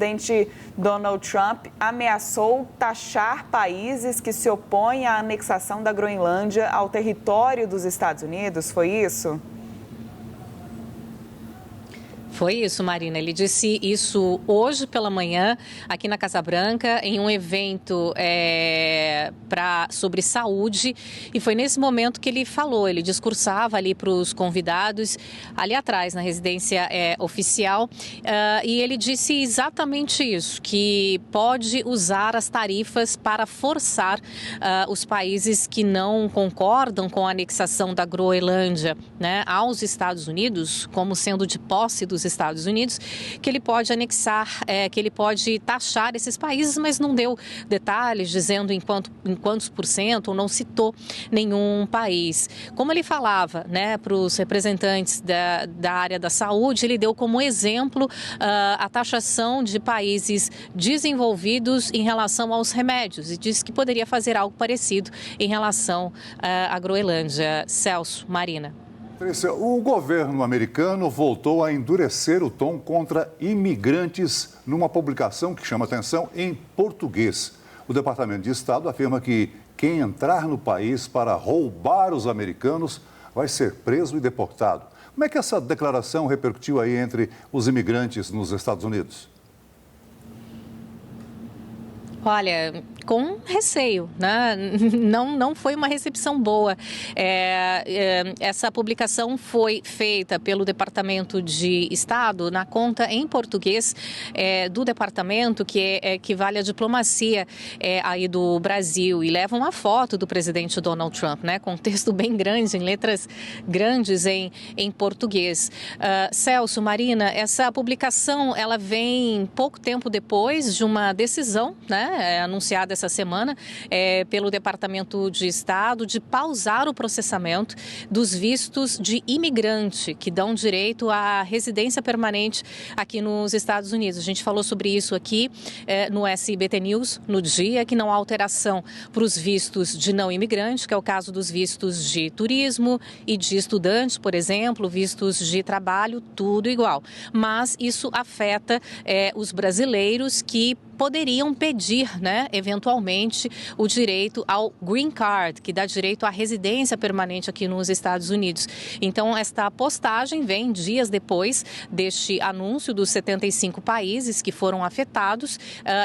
presidente Donald Trump ameaçou taxar países que se opõem à anexação da Groenlândia ao território dos Estados Unidos, foi isso? Foi isso, Marina. Ele disse isso hoje pela manhã, aqui na Casa Branca, em um evento sobre saúde. E foi nesse momento que ele falou, ele discursava ali para os convidados, ali atrás, na residência oficial. E ele disse exatamente isso, que pode usar as tarifas para forçar os países que não concordam com a anexação da Groenlândia, né, aos Estados Unidos, como sendo de posse dos Estados Unidos, que ele pode anexar, que ele pode taxar esses países, mas não deu detalhes dizendo em quantos por cento, ou não citou nenhum país. Como ele falava, né, para os representantes da área da saúde, ele deu como exemplo a taxação de países desenvolvidos em relação aos remédios e disse que poderia fazer algo parecido em relação à Groenlândia. Celso, Marina. Patrícia, o governo americano voltou a endurecer o tom contra imigrantes numa publicação que chama atenção em português. O Departamento de Estado afirma que quem entrar no país para roubar os americanos vai ser preso e deportado. Como é que essa declaração repercutiu aí entre os imigrantes nos Estados Unidos? Olha, com receio, né? Não foi uma recepção boa. Essa publicação foi feita pelo Departamento de Estado na conta em português do Departamento, que equivale à diplomacia aí do Brasil, e leva uma foto do presidente Donald Trump, né? Com um texto bem grande, em letras grandes em português. Celso, Marina, essa publicação ela vem pouco tempo depois de uma decisão, né? Anunciada essa semana pelo Departamento de Estado de pausar o processamento dos vistos de imigrante que dão direito à residência permanente aqui nos Estados Unidos. A gente falou sobre isso aqui no SBT News no dia, que não há alteração para os vistos de não imigrante, que é o caso dos vistos de turismo e de estudante, por exemplo, vistos de trabalho, tudo igual. Mas isso afeta os brasileiros que poderiam pedir, né, eventualmente, o direito ao Green Card, que dá direito à residência permanente aqui nos Estados Unidos. Então, esta postagem vem dias depois deste anúncio dos 75 países que foram afetados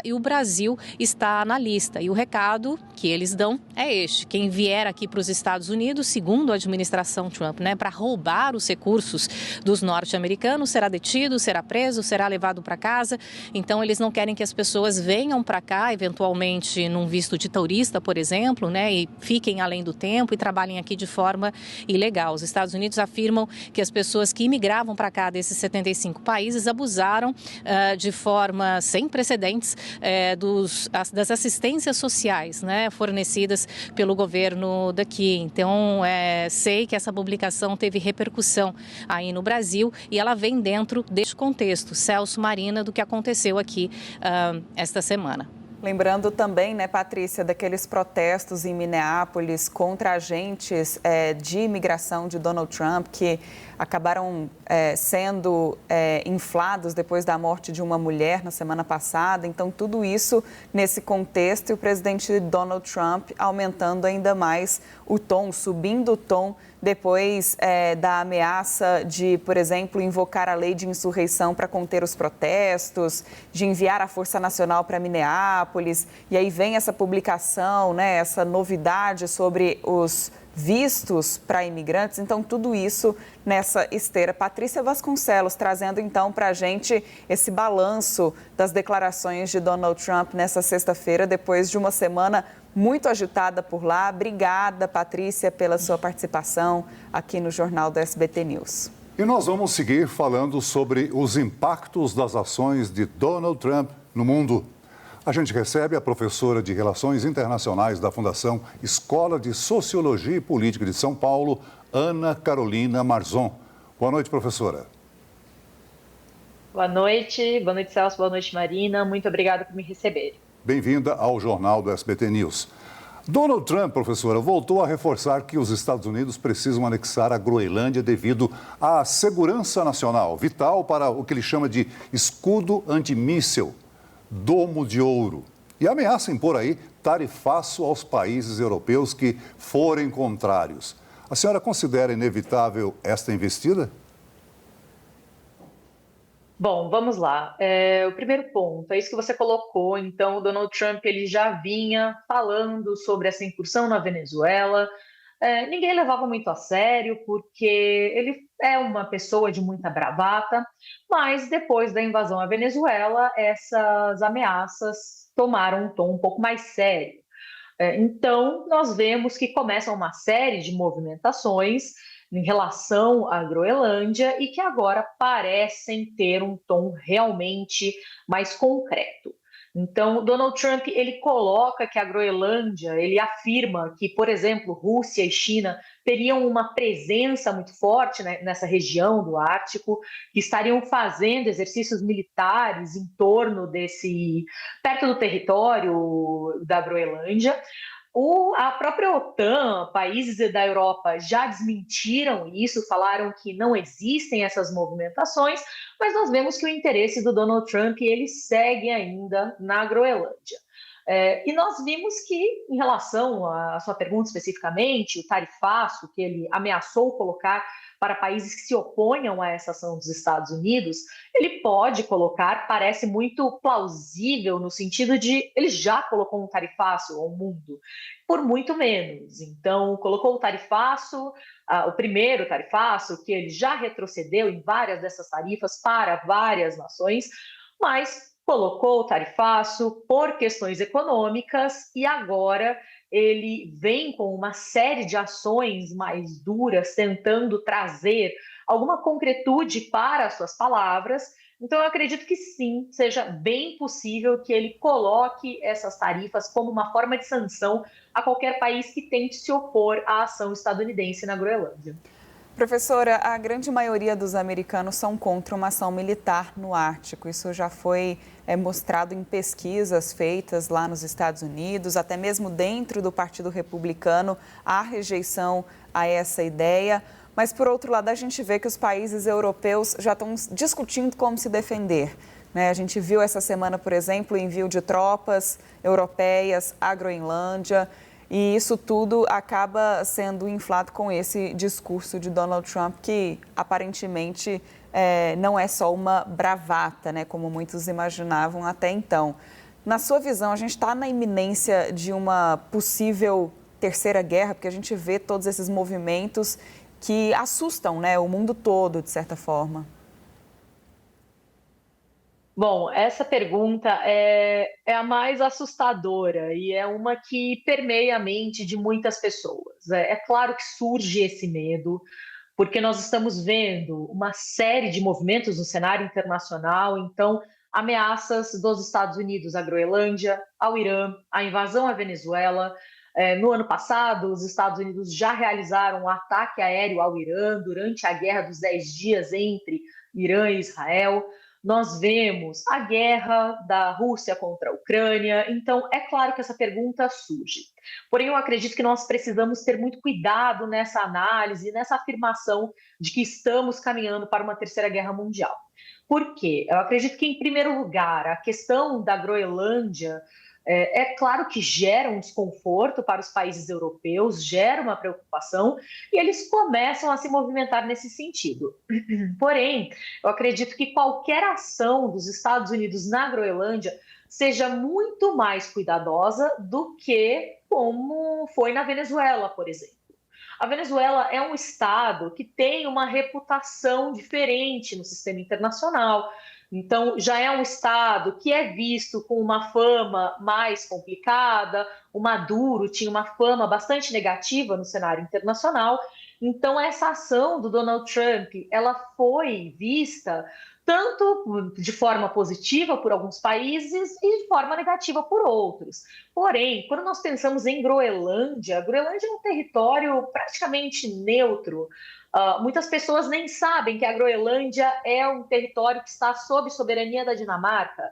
e o Brasil está na lista. E o recado que eles dão é este: quem vier aqui para os Estados Unidos, segundo a administração Trump, né, para roubar os recursos dos norte-americanos, será detido, será preso, será levado para casa. Então, eles não querem que as pessoas venham para cá, eventualmente num visto de turista, por exemplo, né, e fiquem além do tempo e trabalhem aqui de forma ilegal. Os Estados Unidos afirmam que as pessoas que imigravam para cá desses 75 países abusaram de forma sem precedentes das assistências sociais, né, fornecidas pelo governo daqui. Então, sei que essa publicação teve repercussão aí no Brasil e ela vem dentro deste contexto, Celso, Marina, do que aconteceu aqui esta semana. Lembrando também, né, Patrícia, daqueles protestos em Minneapolis contra agentes de imigração de Donald Trump que acabaram sendo inflados depois da morte de uma mulher na semana passada. Então, tudo isso nesse contexto e o presidente Donald Trump aumentando ainda mais o tom, subindo o tom depois da ameaça de, por exemplo, invocar a lei de insurreição para conter os protestos, de enviar a Força Nacional para Minneapolis. E aí vem essa publicação, né, essa novidade sobre os vistos para imigrantes. Então, tudo isso nessa esteira. Patrícia Vasconcelos trazendo, então, para a gente esse balanço das declarações de Donald Trump nessa sexta-feira, depois de uma semana muito agitada por lá. Obrigada, Patrícia, pela sua participação aqui no Jornal do SBT News. E nós vamos seguir falando sobre os impactos das ações de Donald Trump no mundo. A gente recebe a professora de Relações Internacionais da Fundação Escola de Sociologia e Política de São Paulo, Ana Carolina Marzon. Boa noite, professora. Boa noite Celso, boa noite, Marina. Muito obrigada por me receber. Bem-vinda ao Jornal do SBT News. Donald Trump, professora, voltou a reforçar que os Estados Unidos precisam anexar a Groenlândia devido à segurança nacional, vital para o que ele chama de escudo antimíssil. domo de ouro e ameaça impor aí tarifaço aos países europeus que forem contrários. A senhora considera inevitável esta investida? Bom, vamos lá. O primeiro ponto é isso que você colocou. Então, o Donald Trump ele já vinha falando sobre essa incursão na Venezuela. Ninguém levava muito a sério, porque ele é uma pessoa de muita bravata, mas depois da invasão à Venezuela, essas ameaças tomaram um tom um pouco mais sério. Então, nós vemos que começam uma série de movimentações em relação à Groenlândia e que agora parecem ter um tom realmente mais concreto. Então, Donald Trump ele coloca que a Groenlândia, ele afirma que, por exemplo, Rússia e China teriam uma presença muito forte, né, nessa região do Ártico, que estariam fazendo exercícios militares em torno perto do território da Groenlândia. A própria OTAN, países da Europa já desmentiram isso, falaram que não existem essas movimentações, mas nós vemos que o interesse do Donald Trump ele segue ainda na Groenlândia. E nós vimos que, em relação à sua pergunta especificamente, o tarifaço que ele ameaçou colocar para países que se oponham a essa ação dos Estados Unidos, ele pode colocar, parece muito plausível no sentido de ele já colocou um tarifaço ao mundo por muito menos. Então, colocou o tarifaço, o primeiro tarifaço, que ele já retrocedeu em várias dessas tarifas para várias nações, mas colocou o tarifaço por questões econômicas e agora ele vem com uma série de ações mais duras, tentando trazer alguma concretude para as suas palavras. Então, eu acredito que sim, seja bem possível que ele coloque essas tarifas como uma forma de sanção a qualquer país que tente se opor à ação estadunidense na Groenlândia. Professora, a grande maioria dos americanos são contra uma ação militar no Ártico. Isso já foi mostrado em pesquisas feitas lá nos Estados Unidos, até mesmo dentro do Partido Republicano, há rejeição a essa ideia. Mas, por outro lado, a gente vê que os países europeus já estão discutindo como se defender. A gente viu essa semana, por exemplo, o envio de tropas europeias à Groenlândia. E isso tudo acaba sendo inflado com esse discurso de Donald Trump, que aparentemente não é só uma bravata, né, como muitos imaginavam até então. Na sua visão, a gente está na iminência de uma possível terceira guerra, porque a gente vê todos esses movimentos que assustam, né, o mundo todo, de certa forma. Bom, essa pergunta é a mais assustadora e é uma que permeia a mente de muitas pessoas. É claro que surge esse medo, porque nós estamos vendo uma série de movimentos no cenário internacional, então ameaças dos Estados Unidos à Groenlândia, ao Irã, a invasão à Venezuela. No ano passado, os Estados Unidos já realizaram um ataque aéreo ao Irã durante a Guerra dos 10 Dias entre Irã e Israel. Nós vemos a guerra da Rússia contra a Ucrânia, então é claro que essa pergunta surge. Porém, eu acredito que nós precisamos ter muito cuidado nessa análise, nessa afirmação de que estamos caminhando para uma terceira guerra mundial. Por quê? Eu acredito que, em primeiro lugar, a questão da Groenlândia é claro que gera um desconforto para os países europeus, gera uma preocupação e eles começam a se movimentar nesse sentido. Porém, eu acredito que qualquer ação dos Estados Unidos na Groenlândia seja muito mais cuidadosa do que como foi na Venezuela, por exemplo. A Venezuela é um estado que tem uma reputação diferente no sistema internacional. Então, já é um estado que é visto com uma fama mais complicada. O Maduro tinha uma fama bastante negativa no cenário internacional. Então, essa ação do Donald Trump, ela foi vista tanto de forma positiva por alguns países e de forma negativa por outros. Porém, quando nós pensamos em Groenlândia, a Groenlândia é um território praticamente neutro. Muitas pessoas nem sabem que a Groenlândia é um território que está sob soberania da Dinamarca.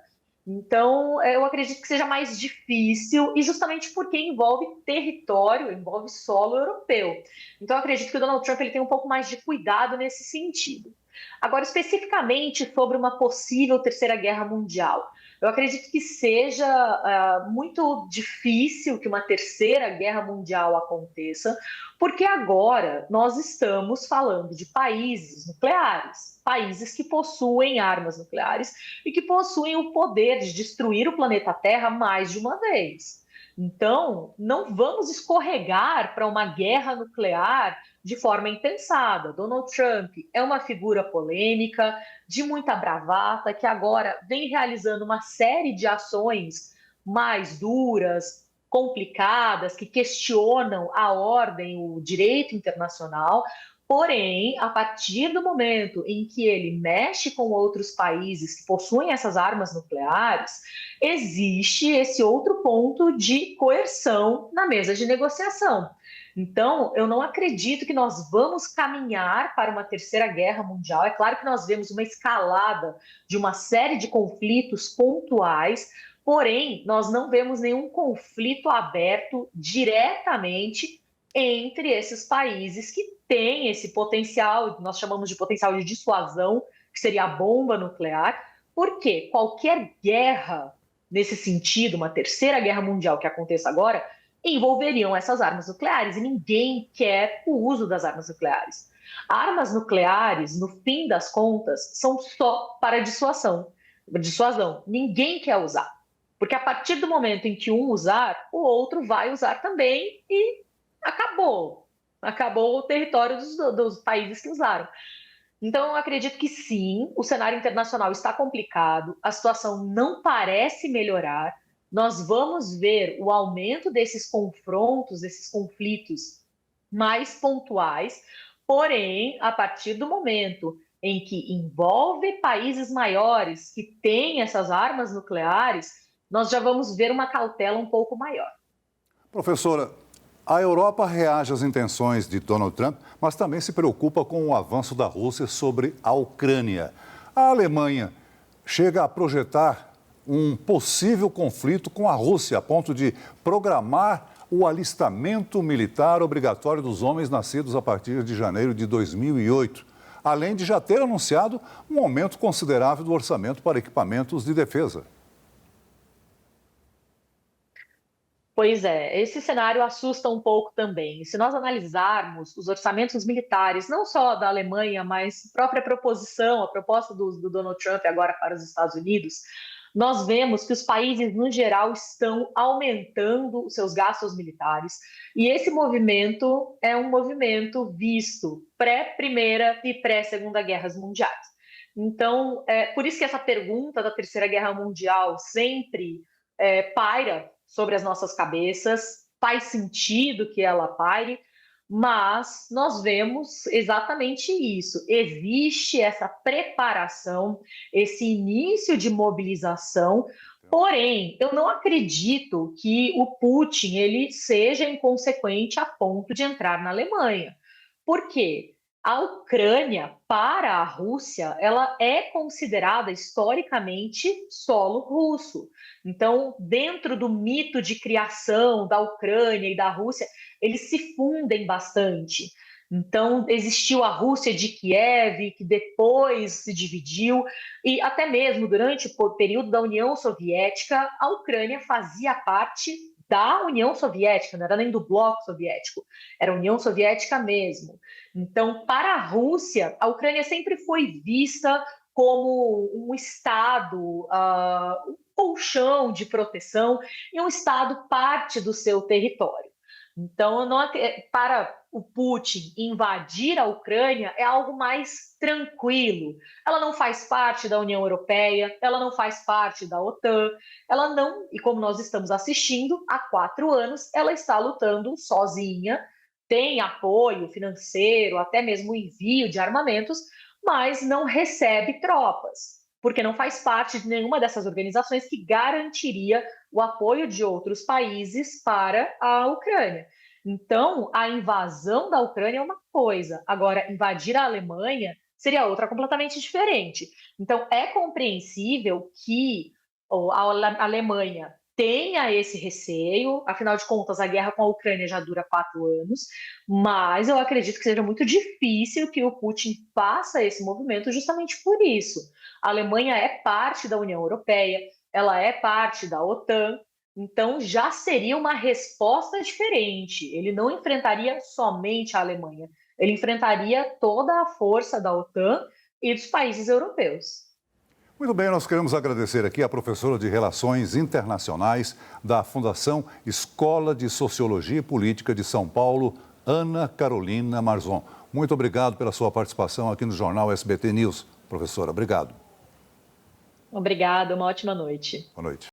Então, eu acredito que seja mais difícil, e justamente porque envolve território, envolve solo europeu. Então, eu acredito que o Donald Trump ele tem um pouco mais de cuidado nesse sentido. Agora, especificamente sobre uma possível terceira guerra mundial. Eu acredito que seja muito difícil que uma terceira guerra mundial aconteça, porque agora nós estamos falando de países nucleares, países que possuem armas nucleares e que possuem o poder de destruir o planeta Terra mais de uma vez. Então, não vamos escorregar para uma guerra nuclear de forma impensada. Donald Trump é uma figura polêmica, de muita bravata, que agora vem realizando uma série de ações mais duras, complicadas, que questionam a ordem, o direito internacional. Porém, a partir do momento em que ele mexe com outros países que possuem essas armas nucleares, existe esse outro ponto de coerção na mesa de negociação. Então, eu não acredito que nós vamos caminhar para uma terceira guerra mundial. É claro que nós vemos uma escalada de uma série de conflitos pontuais, porém, nós não vemos nenhum conflito aberto diretamente entre esses países que têm esse potencial, nós chamamos de potencial de dissuasão, que seria a bomba nuclear, porque qualquer guerra nesse sentido, uma terceira guerra mundial que aconteça agora, envolveriam essas armas nucleares, e ninguém quer o uso das armas nucleares. Armas nucleares, no fim das contas, são só para dissuasão. Ninguém quer usar. Porque a partir do momento em que um usar, o outro vai usar também e acabou. Acabou o território dos países que usaram. Então, eu acredito que sim, o cenário internacional está complicado, a situação não parece melhorar. Nós vamos ver o aumento desses confrontos, desses conflitos mais pontuais, porém, a partir do momento em que envolve países maiores que têm essas armas nucleares, nós já vamos ver uma cautela um pouco maior. Professora, a Europa reage às intenções de Donald Trump, mas também se preocupa com o avanço da Rússia sobre a Ucrânia. A Alemanha chega a projetar um possível conflito com a Rússia, a ponto de programar o alistamento militar obrigatório dos homens nascidos a partir de janeiro de 2008, além de já ter anunciado um aumento considerável do orçamento para equipamentos de defesa. Pois é, esse cenário assusta um pouco também. Se nós analisarmos os orçamentos militares, não só da Alemanha, mas a própria proposição, a proposta do Donald Trump agora para os Estados Unidos, nós vemos que os países, no geral, estão aumentando os seus gastos militares. E esse movimento é um movimento visto pré-Primeira e pré-Segunda Guerras Mundiais. Então, por isso que essa pergunta da Terceira Guerra Mundial sempre paira sobre as nossas cabeças, faz sentido que ela paire, mas nós vemos exatamente isso. Existe essa preparação, esse início de mobilização, porém, eu não acredito que o Putin ele seja inconsequente a ponto de entrar na Alemanha. Por quê? A Ucrânia, para a Rússia, ela é considerada historicamente solo russo. Então, dentro do mito de criação da Ucrânia e da Rússia, eles se fundem bastante. Então, existiu a Rússia de Kiev, que depois se dividiu, e até mesmo durante o período da União Soviética, a Ucrânia fazia parte da União Soviética, não era nem do bloco soviético, era a União Soviética mesmo. Então, para a Rússia, a Ucrânia sempre foi vista como um Estado, um colchão de proteção e um Estado parte do seu território. Então, para o Putin invadir a Ucrânia é algo mais tranquilo. Ela não faz parte da União Europeia, ela não faz parte da OTAN, ela não, e como nós estamos assistindo, há 4 anos, ela está lutando sozinha, tem apoio financeiro, até mesmo envio de armamentos, mas não recebe tropas, porque não faz parte de nenhuma dessas organizações que garantiria o apoio de outros países para a Ucrânia. Então, a invasão da Ucrânia é uma coisa, agora, invadir a Alemanha seria outra completamente diferente. Então, é compreensível que a Alemanha tenha esse receio, afinal de contas, a guerra com a Ucrânia já dura 4 anos, mas eu acredito que seja muito difícil que o Putin faça esse movimento justamente por isso. A Alemanha é parte da União Europeia, ela é parte da OTAN, então já seria uma resposta diferente. Ele não enfrentaria somente a Alemanha, ele enfrentaria toda a força da OTAN e dos países europeus. Muito bem, nós queremos agradecer aqui a professora de Relações Internacionais da Fundação Escola de Sociologia e Política de São Paulo, Ana Carolina Marzon. Muito obrigado pela sua participação aqui no Jornal SBT News. Professora, obrigado. Obrigada, uma ótima noite. Boa noite.